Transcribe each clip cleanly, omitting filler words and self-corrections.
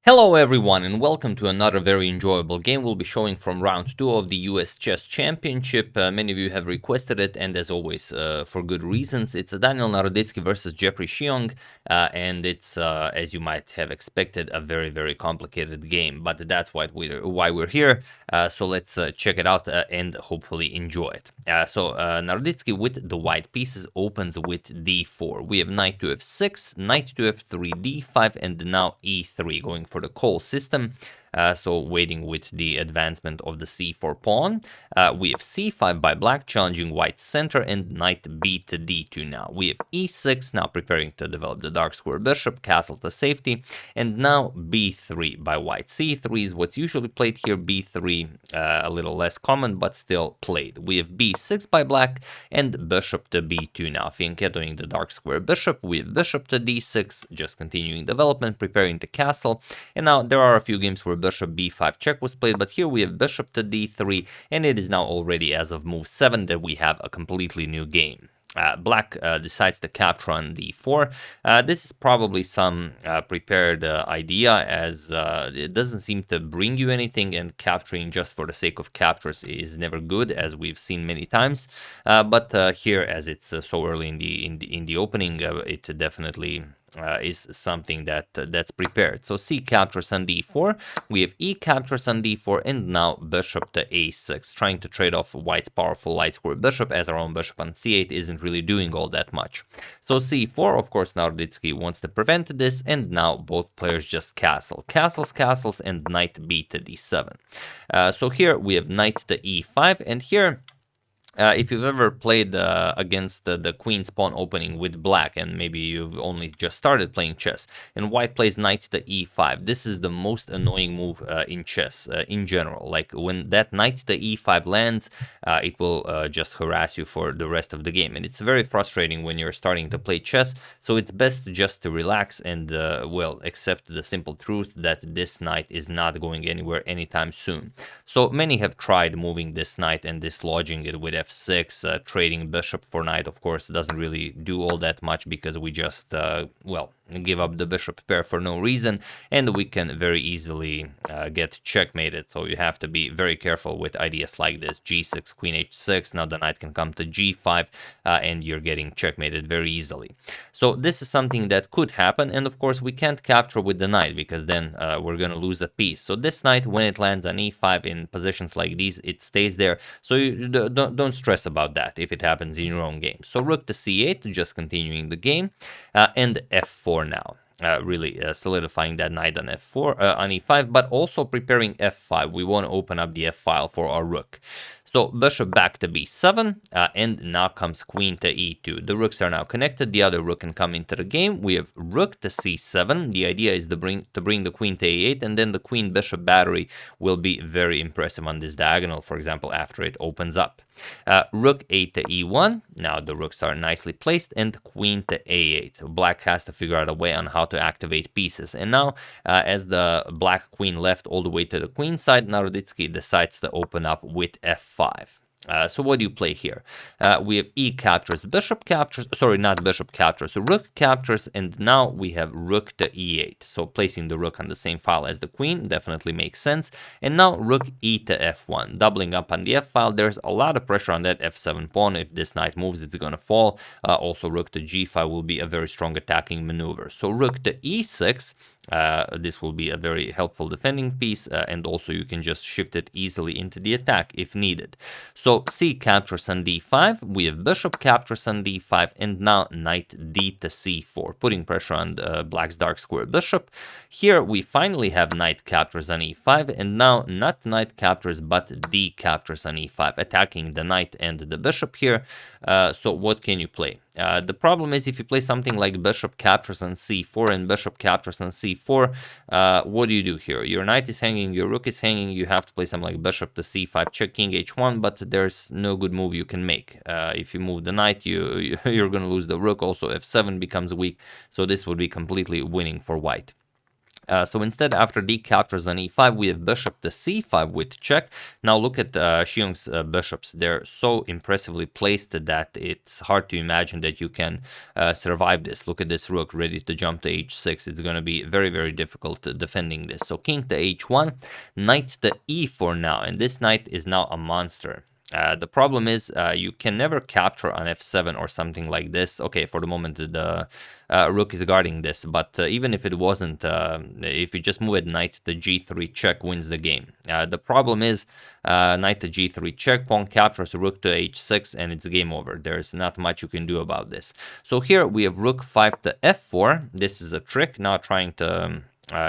Hello everyone and welcome to another very enjoyable game we'll be showing from round 2 of the US Chess Championship. Many of you have requested it, and as always for good reasons. It's a Daniel Naroditsky versus Jeffery Xiong, and it's, as you might have expected, a very complicated game, but that's why we're here. So let's check it out and hopefully enjoy it. Naroditsky with the white pieces opens with d4. We have knight to f6, knight to f3, d5, and now e3, going for the call system. So waiting with the advancement of the c4 pawn. We have c5 by black, challenging white's center, and knight b to d2 now. We have e6, now preparing to develop the dark square bishop, castle to safety, and now b3 by white. c3 is what's usually played here, b3 a little less common, but still played. We have b6 by black, and bishop to b2 now, fianchettoing the dark square bishop. We have bishop to d6, just continuing development, preparing the castle, and now there are a few games where bishop b5 check was played, but here we have bishop to d3, and it is now already as of move 7 that we have a completely new game. Black decides to capture on d4. This is probably some prepared idea, as it doesn't seem to bring you anything, and capturing just for the sake of captures is never good, as we've seen many times. But here, as it's so early in the opening, it definitely is something that's prepared. So c captures on d4, we have e captures on d4, and now bishop to a6, trying to trade off white's powerful light square bishop, as our own bishop on c8 isn't really doing all that much. So c4, of course, Naroditsky wants to prevent this, and now both players just castles, and knight b to d7. So here we have knight to e5, and here if you've ever played against the queen's pawn opening with black, and maybe you've only just started playing chess, and white plays knight to e5, this is the most annoying move in chess in general. Like, when that knight to e5 lands, it will just harass you for the rest of the game, and it's very frustrating when you're starting to play chess. So it's best just to relax and, well, accept the simple truth that this knight is not going anywhere anytime soon. So many have tried moving this knight and dislodging it with f6, trading bishop for knight. Of course, doesn't really do all that much, because we just, well, give up the bishop pair for no reason, and we can very easily get checkmated. So you have to be very careful with ideas like this. g6, queen h6, now the knight can come to g5, and you're getting checkmated very easily. So this is something that could happen, and of course we can't capture with the knight, because then we're gonna lose a piece. So this knight, when it lands on e5 in positions like these, it stays there. So you don't stress about that if it happens in your own game. So rook to c8, just continuing the game, and f4 now. Really solidifying that knight on f4 on e5, but also preparing f5. We want to open up the f file for our rook. So bishop back to b7, and now comes queen to e2. The rooks are now connected. The other rook can come into the game. We have rook to c7. The idea is to bring the queen to a8, and then the queen bishop battery will be very impressive on this diagonal, for example, after it opens up. Rook 8 to e1. Now the rooks are nicely placed, and queen to a8. Black has to figure out a way on how to activate pieces. And now, as the black queen left all the way to the queen side, Naroditsky decides to open up with f5. So what do you play here? We have e captures, bishop captures, sorry, not bishop captures, so rook captures, and now we have rook to e8. So placing the rook on the same file as the queen definitely makes sense. And now rook e to f1, doubling up on the f file. There's a lot of pressure on that f7 pawn. If this knight moves, it's gonna fall. Also, rook to g5 will be a very strong attacking maneuver. So rook to e6. This will be a very helpful defending piece, and also you can just shift it easily into the attack if needed. So c captures on d5, we have bishop captures on d5, and now knight d to c4, putting pressure on black's dark square bishop. Here we finally have knight captures on e5, and now not knight captures but d captures on e5, attacking the knight and the bishop here. So what can you play? The problem is, if you play something like bishop captures on c4 and bishop captures on c4, what do you do here? Your knight is hanging, your rook is hanging, you have to play something like bishop to c5, check king h1, but there's no good move you can make. If you move the knight, you're going to lose the rook. Also, f7 becomes weak, so this would be completely winning for white. So instead, after d captures on e5, we have bishop to c5 with check. Now look at Xiong's bishops. They're so impressively placed that it's hard to imagine that you can survive this. Look at this rook ready to jump to h6. It's going to be very, very difficult defending this. So king to h1, knight to e4 now. And this knight is now a monster. The problem is you can never capture on f7 or something like this. Okay, for the moment the rook is guarding this, but even if it wasn't, if you just move it knight to g3 check wins the game. The problem is knight to g3 check, pawn captures rook to h6, and it's game over. There's not much you can do about this. So here we have rook 5 to f4. This is a trick, now trying to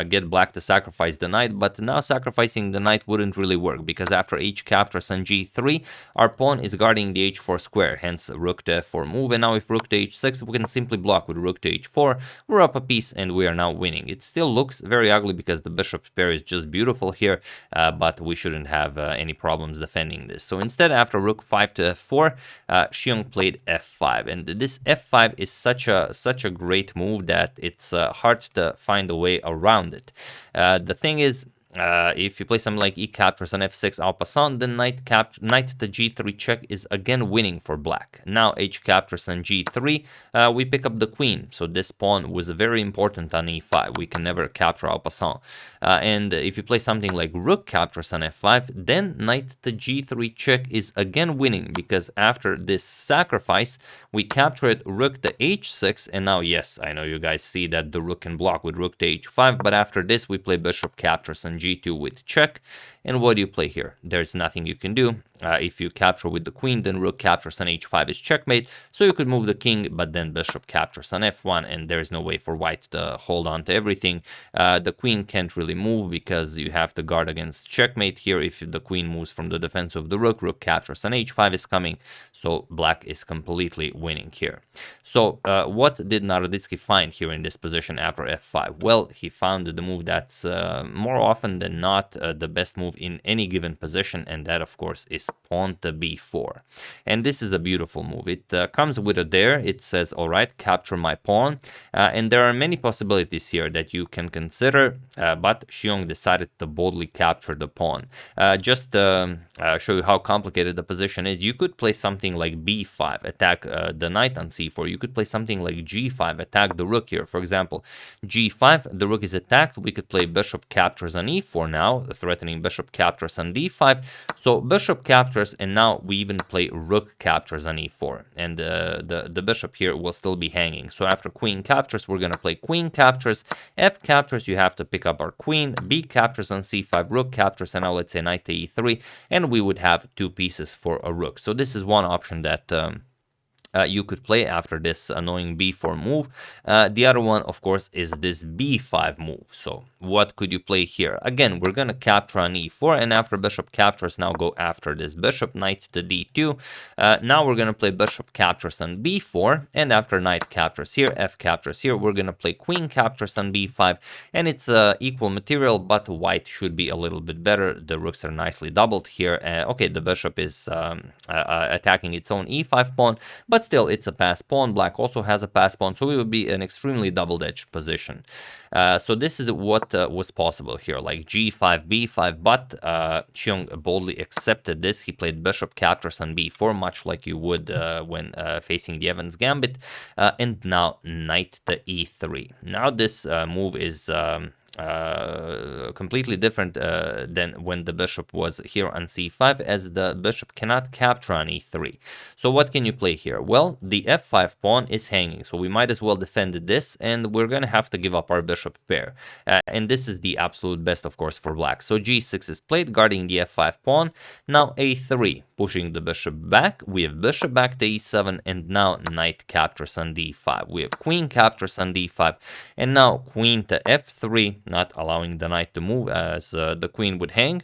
get black to sacrifice the knight, but now sacrificing the knight wouldn't really work, because after h captures on g3, our pawn is guarding the h4 square, hence rook to f4 move, and now if rook to h6, we can simply block with rook to h4, we're up a piece, and we are now winning. It still looks very ugly because the bishop pair is just beautiful here, but we shouldn't have any problems defending this. So instead, after rook 5 to f4, Xiong played f5, and this f5 is such a great move that it's hard to find a way around it. The thing is, if you play something like e captures on f6 en passant, then knight to g3 check is again winning for black. Now h captures on g3, we pick up the queen, so this pawn was very important on e5. We can never capture en passant. And if you play something like rook captures on f5, then knight to g3 check is again winning, because after this sacrifice, we captured rook to h6, and now, yes, I know you guys see that the rook can block with rook to h5, but after this, we play bishop captures on g2 with check. And what do you play here? There's nothing you can do. If you capture with the queen, then rook captures on h5 is checkmate. So you could move the king, but then bishop captures on f1, and there's no way for white to hold on to everything. The queen can't really move because you have to guard against checkmate here. If the queen moves from the defense of the rook, rook captures on h5 is coming. So black is completely winning here. So what did Naroditsky find here in this position after f5? Well, he found the move that's more often than not the best move in any given position, and that of course is pawn to b4. And this is a beautiful move. It comes with a dare. It says, all right, capture my pawn, and there are many possibilities here that you can consider, but Xiong decided to boldly capture the pawn. Just to show you how complicated the position is, you could play something like b5, attack the knight on c4. You could play something like g5, attack the rook here. For example, g5, the rook is attacked. We could play bishop captures on e4 now, threatening bishop captures on d5. So bishop captures, and now we even play rook captures on e4, and the bishop here will still be hanging. So after queen captures, we're going to play queen captures, f captures, you have to pick up our queen, b captures on c5, rook captures, and now let's say knight to e3, and we would have two pieces for a rook. So this is one option that you could play after this annoying b4 move. The other one, of course, is this b5 move. So what could you play here? Again, we're going to capture on e4, and after bishop captures, now go after this bishop, knight to d2. Now we're going to play bishop captures on b4, and after knight captures here, f captures here, we're going to play queen captures on b5, and it's equal material, but white should be a little bit better. The rooks are nicely doubled here. Okay, the bishop is attacking its own e5 pawn, but still it's a pass pawn. Black also has a pass pawn, so it would be an extremely double-edged position. So this is what was possible here, like g5, b5, but Xiong boldly accepted this. He played bishop captures on b4, much like you would when facing the Evans Gambit, and now knight to e3. Now this move is completely different than when the bishop was here on c5, as the bishop cannot capture on e3. So what can you play here? Well, the f5 pawn is hanging, so we might as well defend this, and we're going to have to give up our bishop pair. And this is the absolute best, of course, for black. So g6 is played, guarding the f5 pawn. Now a3, pushing the bishop back. We have bishop back to e7, and now knight captures on d5. We have queen captures on d5, and now queen to f3, not allowing the knight to move as the queen would hang.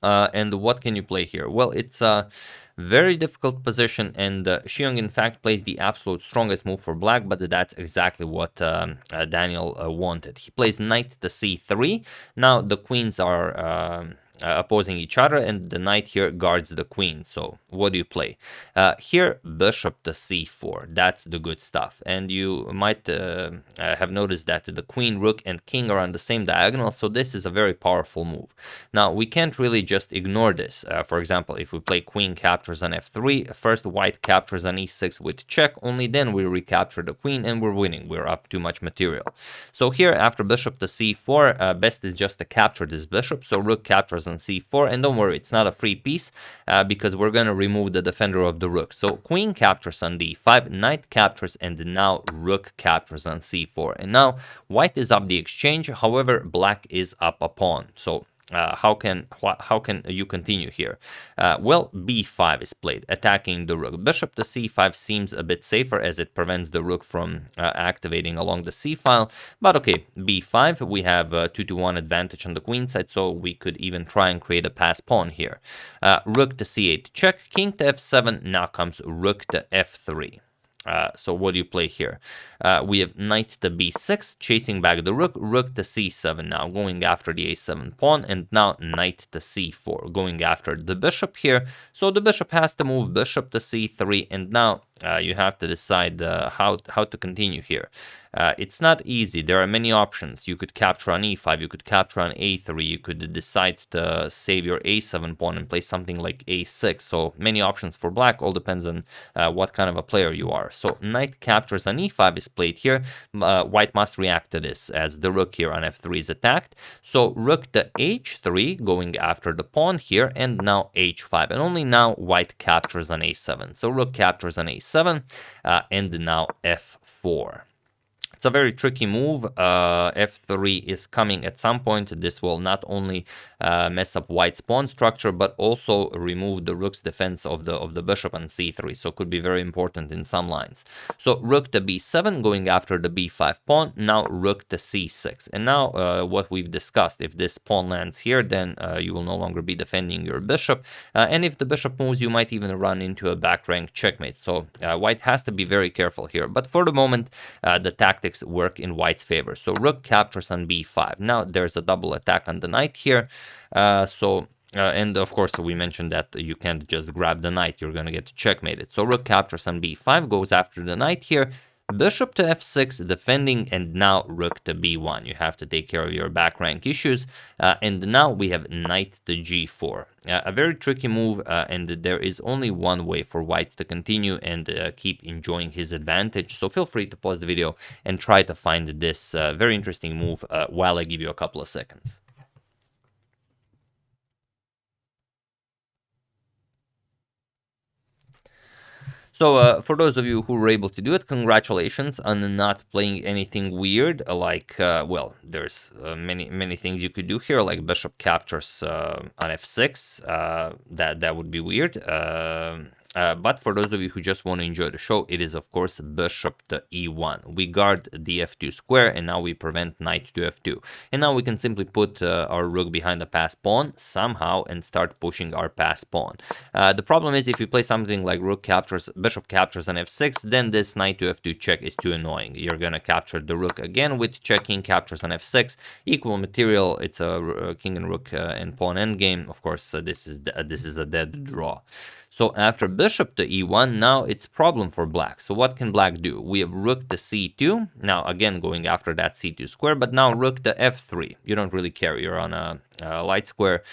And what can you play here? Well, it's a very difficult position, and Xiong in fact plays the absolute strongest move for black, but that's exactly what Daniel wanted. He plays knight to c3. Now the queens are opposing each other, and the knight here guards the queen. So what do you play? Here, bishop to c4. That's the good stuff. And you might have noticed that the queen, rook, and king are on the same diagonal, so this is a very powerful move. Now, we can't really just ignore this. For example, if we play queen captures on f3, first white captures on e6 with check, only then we recapture the queen and we're winning. We're up too much material. So here, after bishop to c4, best is just to capture this bishop. So rook captures on c4, and don't worry, it's not a free piece because we're going to remove the defender of the rook. So queen captures on d5, knight captures, and now rook captures on c4. And now white is up the exchange, however, black is up a pawn. So how can you continue here? Well, b5 is played, attacking the rook. Bishop to c5 seems a bit safer as it prevents the rook from activating along the c file. But okay, b5, we have a 2-to-1 advantage on the queen side, so we could even try and create a pass pawn here. Rook to c8 check, king to f7, now comes rook to f3. So what do you play here? We have knight to b6, chasing back the rook, rook to c7 now, going after the a7 pawn, and now knight to c4, going after the bishop here. So the bishop has to move bishop to c3, and now you have to decide how to continue here. It's not easy. There are many options. You could capture on e5, you could capture on a3, you could decide to save your a7 pawn and play something like a6. So many options for black, all depends on what kind of a player you are. So knight captures on e5 is played here. White must react to this as the rook here on f3 is attacked. So rook to h3, going after the pawn here, and now h5. And only now white captures on a7. So rook captures on a7, and now f4. It's a very tricky move. f3 is coming at some point. This will not only mess up white's pawn structure, but also remove the rook's defense of the bishop on c3. So it could be very important in some lines. So rook to b7, going after the b5 pawn. Now rook to c6. And now what we've discussed, if this pawn lands here, then you will no longer be defending your bishop. And if the bishop moves, you might even run into a back rank checkmate. So white has to be very careful here. But for the moment, the tactics work in white's favor. So rook captures on b5. Now there's a double attack on the knight here. And of course, we mentioned that you can't just grab the knight. You're going to get checkmated. So rook captures on b5, goes after the knight here. Bishop to f6, defending, and now rook to b1. You have to take care of your back rank issues. And now we have knight to g4. A very tricky move, and there is only one way for white to continue and keep enjoying his advantage. So feel free to pause the video and try to find this very interesting move while I give you a couple of seconds. So for those of you who were able to do it, congratulations on not playing anything weird like, well, there's many things you could do here, like bishop captures on f6. That would be weird. But for those of you who just want to enjoy the show, it is of course bishop to e1. We guard the f2 square, and now we prevent knight to f2. And now we can simply put our rook behind the pass pawn somehow and start pushing our pass pawn. The problem is if you play something like rook captures, bishop captures on f6, then this knight to f2 check is too annoying. You're gonna capture the rook again with check, king captures on f6, equal material. It's a king and rook and pawn endgame. Of course, this is a dead draw. So after bishop to e1, now it's problem for black. So what can black do? We have rook to c2. Now again going after that c2 square, but now rook to f3. You don't really care. You're on a light square,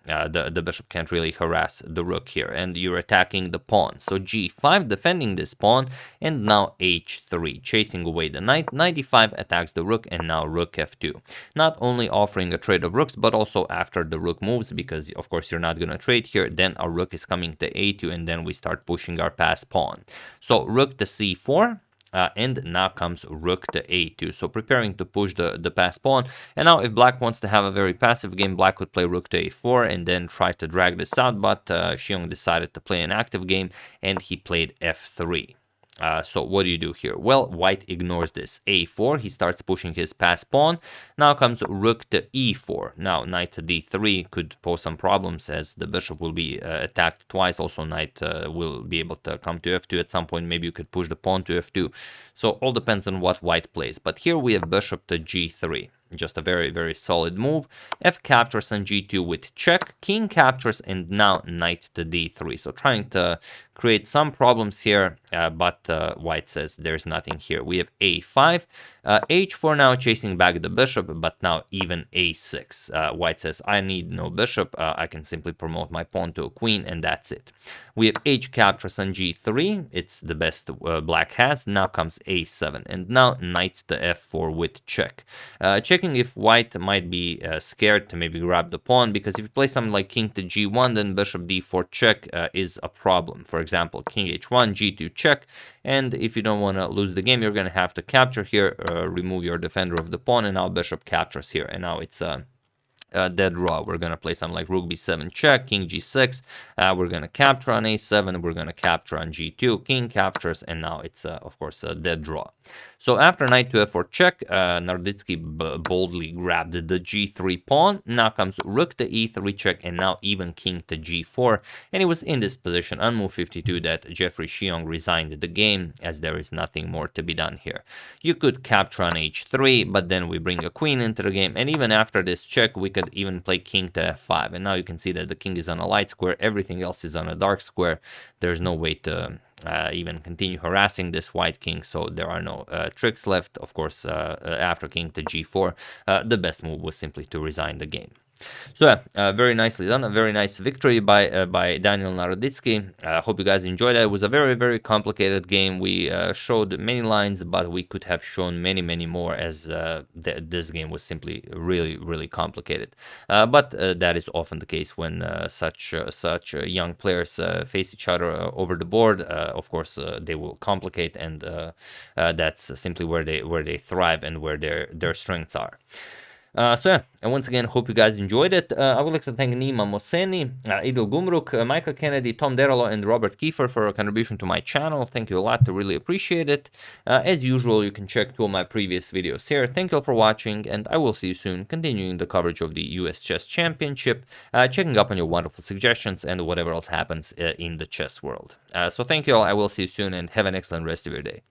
the bishop can't really harass the rook here, and you're attacking the pawn. So g5, defending this pawn, and now h3, chasing away the knight. Knight e5 attacks the rook, and now rook f2. Not only offering a trade of rooks, but also after the rook moves, because of course you're not going to trade here, then our rook is coming to a2, and then we start pushing our pass pawn. So rook to c4. And now comes rook to a2, so preparing to push the pass pawn. And now if black wants to have a very passive game, black could play rook to a4 and then try to drag this out, but Xiong decided to play an active game, and he played f3. So what do you do here? Well, white ignores this. a4, he starts pushing his pass pawn. Now comes rook to e4. Now knight to d3 could pose some problems as the bishop will be attacked twice. Also knight will be able to come to f2 at some point. Maybe you could push the pawn to f2. So all depends on what white plays. But here we have bishop to g3. just a very, very solid move. F captures on G2 with check, king captures, and now knight to D3. So trying to create some problems here, but white says there's nothing here. We have A5, H4 now chasing back the bishop, but now even A6. White says I need no bishop, I can simply promote my pawn to a queen, and that's it. We have H captures on G3, it's the best black has. Now comes A7, and now knight to F4 with check. Checking if white might be scared to maybe grab the pawn, because if you play something like king to G1, then bishop D4 check is a problem. For example, king H1, G2 check, and if you don't want to lose the game, you're going to have to capture here, remove your defender of the pawn, and now bishop captures here, and now it's dead draw. We're going to play something like rook b7 check, king g6, we're going to capture on a7, we're going to capture on g2, king captures, and now it's of course a dead draw. So after knight to f4 check, Naroditsky boldly grabbed the g3 pawn. Now comes rook to e3 check, and now even king to g4, and it was in this position on move 52 that Jeffery Xiong resigned the game, as there is nothing more to be done here. You could capture on h3, but then we bring a queen into the game, and even after this check we could even play king to f5, and now you can see that the king is on a light square, everything else is on a dark square. There's no way to even continue harassing this white king, so there are no tricks left. Of course, after king to g4, the best move was simply to resign the game. So yeah, very nicely done, a very nice victory by Daniel Naroditsky. Hope you guys enjoyed it. It was a very, very complicated game. We showed many lines, but we could have shown many, many more, as this game was simply really, really complicated. But that is often the case when such young players face each other over the board. Of course, they will complicate, and that's simply where they thrive and where their strengths are. So yeah, and once again, hope you guys enjoyed it. I would like to thank Nima Moseni, Idil Gumruk, Michael Kennedy, Tom Derolo, and Robert Kiefer for a contribution to my channel. Thank you a lot, I really appreciate it. As usual, you can check 2 of my previous videos here. Thank you all for watching, and I will see you soon, continuing the coverage of the US Chess Championship, checking up on your wonderful suggestions and whatever else happens in the chess world. So thank you all, I will see you soon, and have an excellent rest of your day.